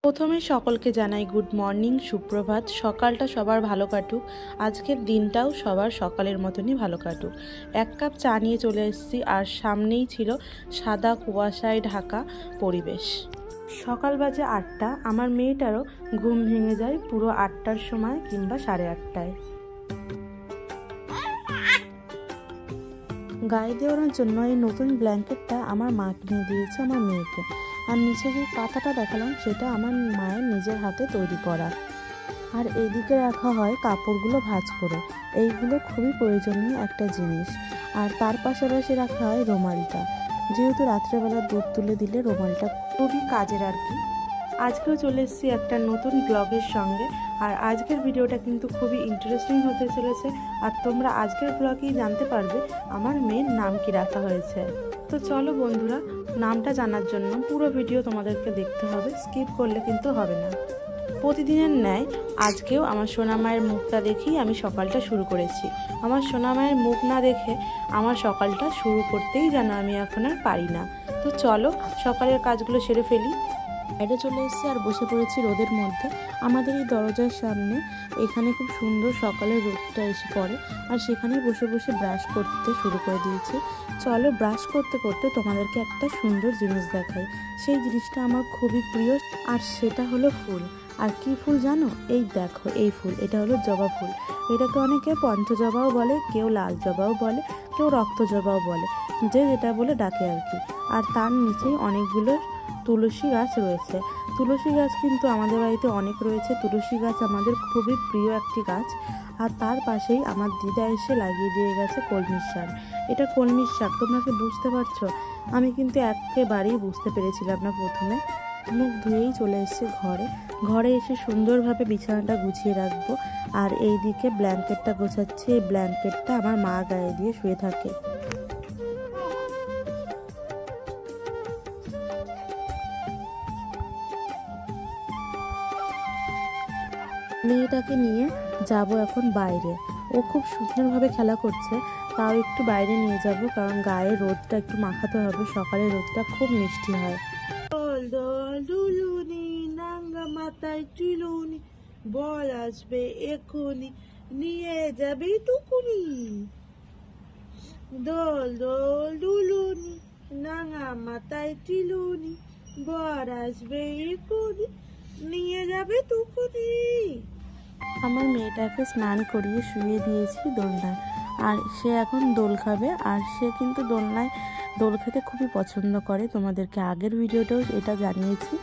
প্রথমে সকলকে জানাই গুড মর্নিং, সুপ্রভাত। সকালটা সবার ভালো কাটুক, আজকের দিনটাও সবার সকালের মতনই ভালো কাটুক। এক কাপ চা নিয়ে চলে এসেছি, আর সামনেই ছিল সাদা কুয়াশায় ঢাকা পরিবেশ। সকাল বাজে 8টা। আমার মেয়েটারও ঘুম ভেঙে যায় পুরো 8টার সময় কিংবা 8:30টায়। গায়ে দেওয়ানোর জন্য এই নতুন ব্ল্যাঙ্কেটটা আমার মা কিনে দিয়েছে আমার মেয়েকে। আর নিচে যে পাতাটা দেখালাম সেটা আমার মায়ের নিজের হাতে তৈরি করা। আর এইদিকে রাখা হয় কাপড়গুলো ভাঁজ করে। এইগুলো খুবই প্রয়োজনীয় একটা জিনিস। আর তার পাশাপাশি রাখা হয় রুমালটা, যেহেতু রাত্রেবেলা দুধ তুলে দিলে রুমালটা খুবই কাজের আর কি। আজকেও চলে এসেছি একটা নতুন ব্লগের সঙ্গে। আর আজকের ভিডিওটা কিন্তু খুবই ইন্টারেস্টিং হতে চলেছে। আর তোমরা আজকের ব্লগেই জানতে পারবে আমার মেয়ের নাম কি রাখা হয়েছে। তো চলো বন্ধুরা, নামটা জানার জন্য পুরো ভিডিও তোমাদেরকে দেখতে হবে, স্কিপ করলে কিন্তু হবে না। প্রতিদিনের ন্যায় আজকেও আমার সোনামায়ের মুখটা দেখেই আমি সকালটা শুরু করেছি। আমার সোনামায়ের মুখ না দেখে আমার সকালটা শুরু করতেই যেন আমি এখন আর পারি না। তো চলো সকালের কাজগুলো সেরে ফেলি। বাইরে চলে এসেছি আর বসে পড়েছি রোদের মধ্যে। আমাদের এই দরজার সামনে এখানে খুব সুন্দর সকালের রোদটা এসে পড়ে, আর সেখানেই বসে বসে ব্রাশ করতে শুরু করে দিয়েছি। চলো ব্রাশ করতে করতে তোমাদেরকে একটা সুন্দর জিনিস দেখাই। সেই জিনিসটা আমার খুবই প্রিয়, আর সেটা হলো ফুল। আর কি ফুল জানো? এই দেখো, এই ফুল, এটা হলো জবা ফুল। এটাকে অনেকে পঞ্চজবাও বলে, কেউ লাল জবাও বলে, কেউ রক্ত জবাও বলে, যে যেটা বলে ডাকে আর কি। আর তার নিচেই অনেকগুলো তুলসী গাছ রয়েছে। তুলসী গাছ কিন্তু আমাদের বাড়িতে অনেক রয়েছে। তুলসী গাছ আমাদের খুবই প্রিয় একটি গাছ। আর তার পাশেই আমার দিদা এসে লাগিয়ে দিয়ে গেছে কলমির শাক। এটা কলমির শাক, তোমরা কি বুঝতে পারছো? আমি কিন্তু একেবারেই বুঝতে পেরেছিলাম না প্রথমে। মুখ ধুয়েই চলে এসেছে ঘরে এসে সুন্দরভাবে বিছানাটা গুছিয়ে রাখবো। আর এই দিকে ব্ল্যাঙ্কেটটা গোছাচ্ছে। এই ব্ল্যাঙ্কেটটা আমার মা গায়ে দিয়ে শুয়ে থাকে। মেয়েটাকে নিয়ে যাব এখন বাইরে। ও খুব সুন্দরভাবে খেলা করছে, তাও একটু বাইরে নিয়ে যাব, কারণ গায়ে রোদটা একটু মাখাতে হবে। সকালের রোদটা খুব মিষ্টি হয়। দোল দোল দুলুনি, নাঙ্গা মাথায় চুলুনি, বল আসবে এখুনি, নিয়ে যাবে টুকুনি। দোল দোল দুলুনি, নাঙ্গা মাথায় চুলুনি, বর আসবে এখুনি, নিয়ে যাবে টুকুনি। আমার মেয়েটাকে স্নান করিয়ে শুয়ে দিয়েছি দোলনায়, আর সে এখন দোল খাবে। আর সে কিন্তু দোলনায় দোল খেতে খুবই পছন্দ করে, তোমাদেরকে আগের ভিডিওতেও এটা জানিয়েছি।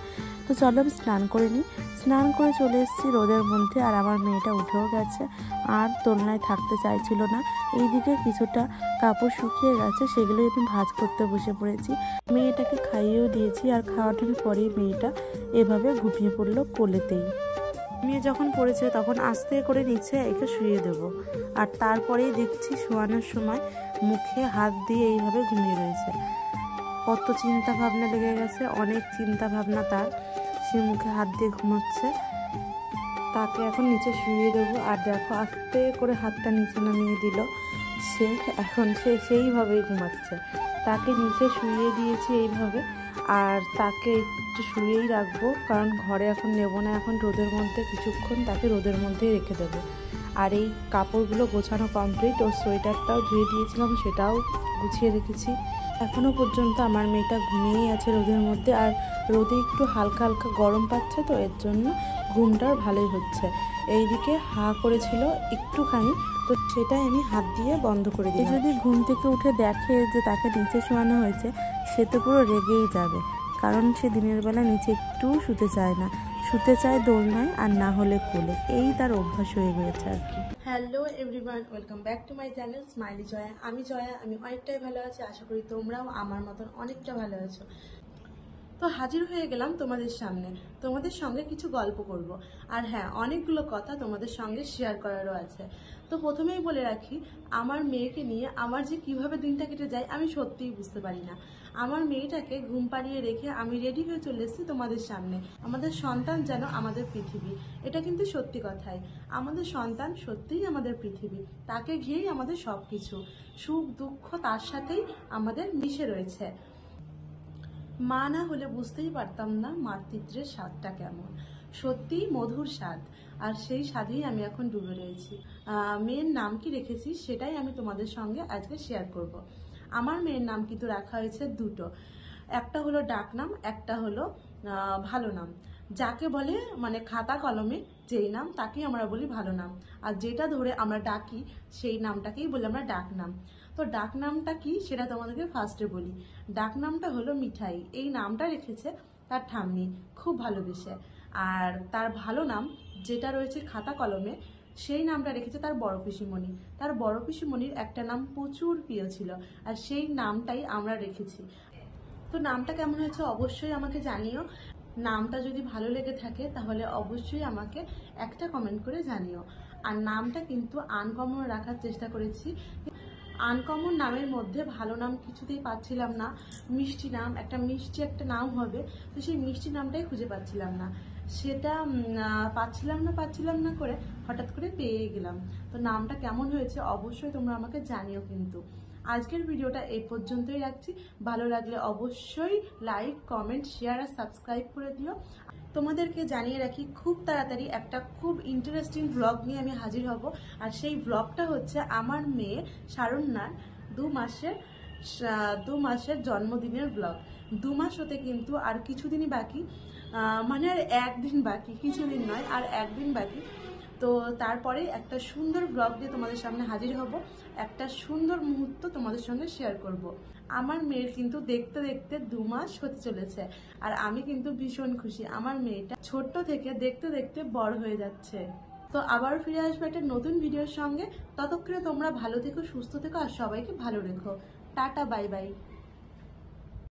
তো চলো আমি স্নান করে নিই। স্নান করে চলে এসেছি রোদের মধ্যে, আর আমার মেয়েটা উঠেও গেছে, আর দোলনায় থাকতে চাইছিল না। এইদিকে কিছুটা কাপড় শুকিয়ে গেছে, সেগুলোই আমি ভাঁজ করতে বসে পড়েছি। মেয়েটাকে খাইয়েও দিয়েছি, আর খাওয়ানোর পরেই মেয়েটা এভাবে ঘুমিয়ে পড়লো কোলেতেই। মেয়ে যখন পড়েছে তখন আস্তে করে নিচে একে শুয়ে দেব। আর তারপরেই দেখছি শোয়ানোর সময় মুখে হাত দিয়ে এইভাবে ঘুমিয়ে রয়েছে। কত চিন্তা ভাবনা লেগে গেছে, অনেক চিন্তা ভাবনা তার। সে মুখে হাত দিয়ে ঘুমাচ্ছে। তাকে এখন নিচে শুয়ে দেবো। আর দেখো, আস্তে করে হাতটা নিচে নামিয়ে দিল। সে সেইভাবেই ঘুমাচ্ছে। তাকে নিচে শুয়ে দিয়েছি এইভাবে, আর তাকে একটু শুয়েই রাখবো, কারণ ঘরে এখন নেব না। এখন রোদের মধ্যে কিছুক্ষণ তাকে রোদের মধ্যেই রেখে দেবো। আর এই কাপড়গুলো গোছানো কমপ্লিট। ওর সোয়েটারটাও ধুয়ে দিয়েছিলাম, সেটাও গুছিয়ে রেখেছি। এখনও পর্যন্ত আমার মেয়েটা ঘুমিয়েই আছে রোদের মধ্যে। আর রোদে একটু হালকা হালকা গরম পাচ্ছে, তো এর জন্য ঘুমটার ভালোই হচ্ছে। এইদিকে হা করেছিল একটুখানি, তো সেটাই আমি হাত দিয়ে বন্ধ করে দিই। যদি ঘুম থেকে উঠে দেখে যে তাকে নিচে শোয়ানো হয়েছে, সে তো পুরো রেগেই যাবে, কারণ সে দিনের বেলা নিচে একটু শুতে চায় না। শুতে চায় দোলনায়, আর না হলে কোলে। এই তার অভ্যাস হয়ে গেছে আর কি। Hello everyone, welcome back to my channel Smiley Joya. আমি অনেকটাই ভালো আছি। আশা করি তোমরাও আমার মতন অনেকটা ভালো আছো। তো হাজির হয়ে গেলাম তোমাদের সামনে। তোমাদের সঙ্গে কিছু গল্প করব। আর হ্যাঁ, অনেকগুলো কথা তোমাদের সঙ্গে শেয়ার করারও আছে। তো প্রথমেই বলে রাখি, আমার মেয়েকে নিয়ে আমার যে কিভাবে দিনটা কেটে যায় আমি সত্যিই বুঝতে পারি না। আমার মেয়েটাকে ঘুম পাড়িয়ে রেখে আমি রেডি হয়ে চলে এসেছি তোমাদের সামনে। আমাদের সন্তান যেন আমাদের পৃথিবী, এটা কিন্তু সত্যি কথাই। আমাদের সন্তান সত্যিই আমাদের পৃথিবী, তাকে ঘিরেই আমাদের সব কিছু। সুখ দুঃখ তার সাথেই আমাদের মিশে রয়েছে। মা না হলে বুঝতেই পারতাম না মাতৃত্বের স্বাদটা কেমন। সত্যিই মধুর স্বাদ, আর সেই স্বাদেই আমি এখন ডুবে রয়েছি। মেয়ের নাম কি রেখেছি সেটাই আমি তোমাদের সঙ্গে আজকে শেয়ার করব। আমার মেয়ের নাম কিন্তু রাখা হয়েছে দুটো, একটা হলো ডাক নাম, একটা হলো ভালো নাম। যাকে বলে মানে খাতা কলমে যেই নাম তাকেই আমরা বলি ভালো নাম, আর যেটা ধরে আমরা ডাকি সেই নামটাকেই বলি আমরা ডাক নাম। তো ডাক নামটা কি সেটা তোমাদেরকে ফার্স্টে বলি। ডাক নামটা হলো মিঠাই। এই নামটা রেখেছে তার ঠাম্মি, খুব ভালোবেসে। আর তার ভালো নাম যেটা রয়েছে খাতা কলমে, সেই নামটা রেখেছে তার বড় পিসিমণি। তার বড় পিসিমণির একটা নাম প্রচুর প্রিয় ছিল, আর সেই নামটাই আমরা রেখেছি। তো নামটা কেমন হয়েছে অবশ্যই আমাকে জানিও। নামটা যদি ভালো লেগে থাকে তাহলে অবশ্যই আমাকে একটা কমেন্ট করে জানিও। আর নামটা কিন্তু আনকমন রাখার চেষ্টা করেছি। আনকমন নামের মধ্যে ভালো নাম কিছুতেই পাচ্ছিলাম না। মিষ্টি নাম, একটা মিষ্টি একটা নাম হবে, তো সেই মিষ্টি নামটাই খুঁজে পাচ্ছিলাম না। সেটা পাচ্ছিলাম না করে হঠাৎ করে পেয়ে গেলাম। তো নামটা কেমন হয়েছে অবশ্যই তোমরা আমাকে জানিও। কিন্তু আজকের ভিডিওটা এই পর্যন্তই রাখছি। ভালো লাগলে অবশ্যই লাইক, কমেন্ট, শেয়ার আর সাবস্ক্রাইব করে দিও। তোমাদেরকে জানিয়ে রাখি, খুব তাড়াতাড়ি একটা খুব ইন্টারেস্টিং ব্লগ নিয়ে আমি হাজির হব। আর সেই ব্লগটা হচ্ছে আমার মেয়ে সারণ্যার 2 মাসের জন্মদিনের ব্লগ। 2 মাস হতে কিন্তু আর কিছুদিনই বাকি, মানে আর একদিন বাকি, কিছুদিন নয়, আর একদিন বাকি। তো তারপরে একটা সুন্দর ব্লগ দিয়ে তোমাদের সামনে হাজির হব, একটা সুন্দর মুহূর্ত তোমাদের সঙ্গে শেয়ার করব। আমার মেয়ের কিন্তু দেখতে দেখতে 2 মাস হতে চলেছে, আর আমি কিন্তু ভীষণ খুশি। আমার মেয়েটা ছোট্ট থেকে দেখতে দেখতে বড় হয়ে যাচ্ছে। তো আবার ফিরে আসবো একটা নতুন ভিডিওর সঙ্গে। ততক্ষণে তোমরা ভালো থেকো, সুস্থ থেকো, আর সবাইকে ভালো রেখো। Tata, bye bye.